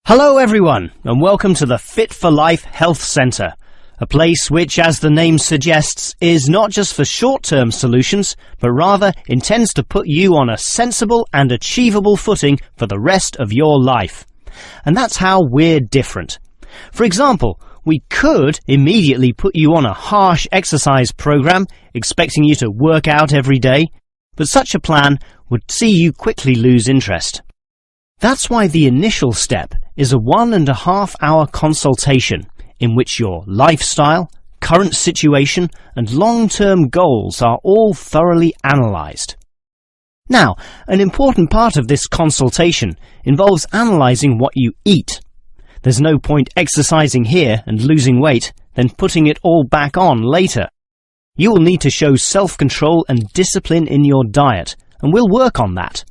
Hello everyone, and welcome to the Fit for Life Health Centre, a place which, as the name suggests, is not just for short-term solutions, but rather intends to put you on a sensible and achievable footing for the rest of your life. And that's how we're different. For example, we could immediately put you on a harsh exercise program, expecting you to work out every day, but such a plan would see you quickly lose interest. That's why the initial step is a 1.5 hour consultation in which your lifestyle, current situation and long-term goals are all thoroughly analysed. Now, an important part of this consultation involves analysing what you eat. There's no point exercising here and losing weight, then putting it all back on later. You will need to show self-control and discipline in your diet, and we'll work on that.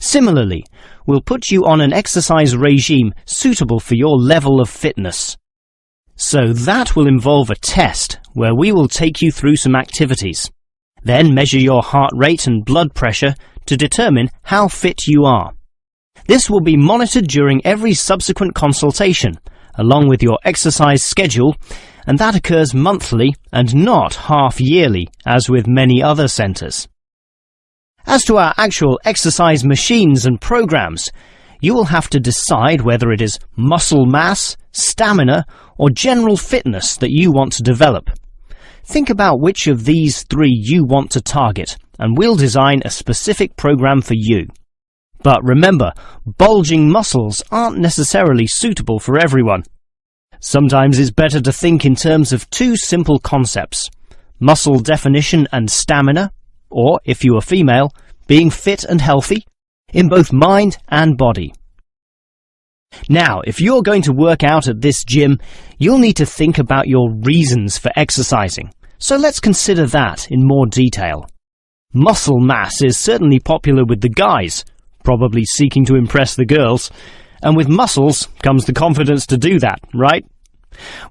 Similarly, we'll put you on an exercise regime suitable for your level of fitness. So that will involve a test where we will take you through some activities, then measure your heart rate and blood pressure to determine how fit you are. This will be monitored during every subsequent consultation, along with your exercise schedule, and that occurs monthly and not half-yearly, as with many other centres. As to our actual exercise machines and programs, you will have to decide whether it is muscle mass, stamina, or general fitness that you want to develop. Think about which of these three you want to target, and we'll design a specific program for you. But remember, bulging muscles aren't necessarily suitable for everyone. Sometimes it's better to think in terms of two simple concepts: muscle definition and stamina, or, if you are female, being fit and healthy in both mind and body. Now, if you're going to work out at this gym, you'll need to think about your reasons for exercising. So let's consider that in more detail. Muscle mass is certainly popular with the guys, probably seeking to impress the girls, and with muscles comes the confidence to do that, right?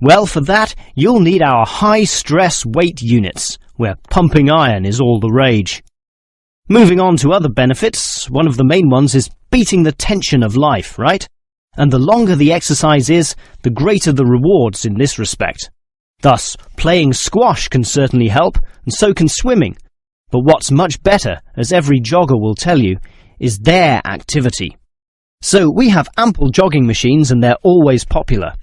Well, for that, you'll need our high-stress weight units, where pumping iron is all the rage. Moving on to other benefits, one of the main ones is beating the tension of life, right? And the longer the exercise is, the greater the rewards in this respect. Thus, playing squash can certainly help, and so can swimming. But what's much better, as every jogger will tell you, is their activity. So we have ample jogging machines, and they're always popular.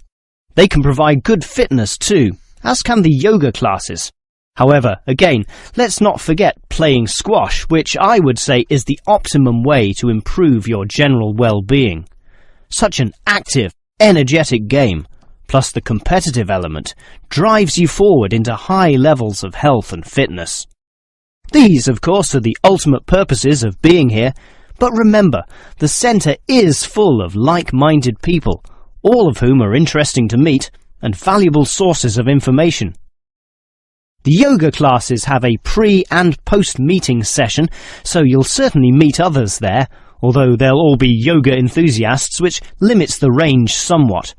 They can provide good fitness too, as can the yoga classes. However, again, let's not forget playing squash, which I would say is the optimum way to improve your general well-being. Such an active, energetic game, plus the competitive element, drives you forward into high levels of health and fitness. These, of course, are the ultimate purposes of being here, but remember, the centre is full of like-minded people, all of whom are interesting to meet and valuable sources of information. The yoga classes have a pre- and post-meeting session, so you'll certainly meet others there, although they'll all be yoga enthusiasts, which limits the range somewhat.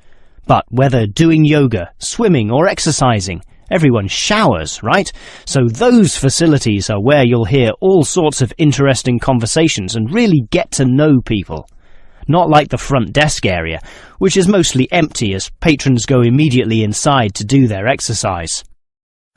But whether doing yoga, swimming or exercising, everyone showers, right? So those facilities are where you'll hear all sorts of interesting conversations and really get to know people. Not like the front desk area, which is mostly empty as patrons go immediately inside to do their exercise.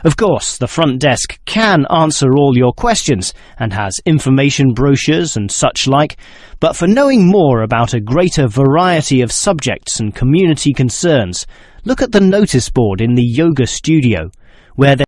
Of course, the front desk can answer all your questions and has information brochures and such like, but for knowing more about a greater variety of subjects and community concerns, look at the notice board in the yoga studio, where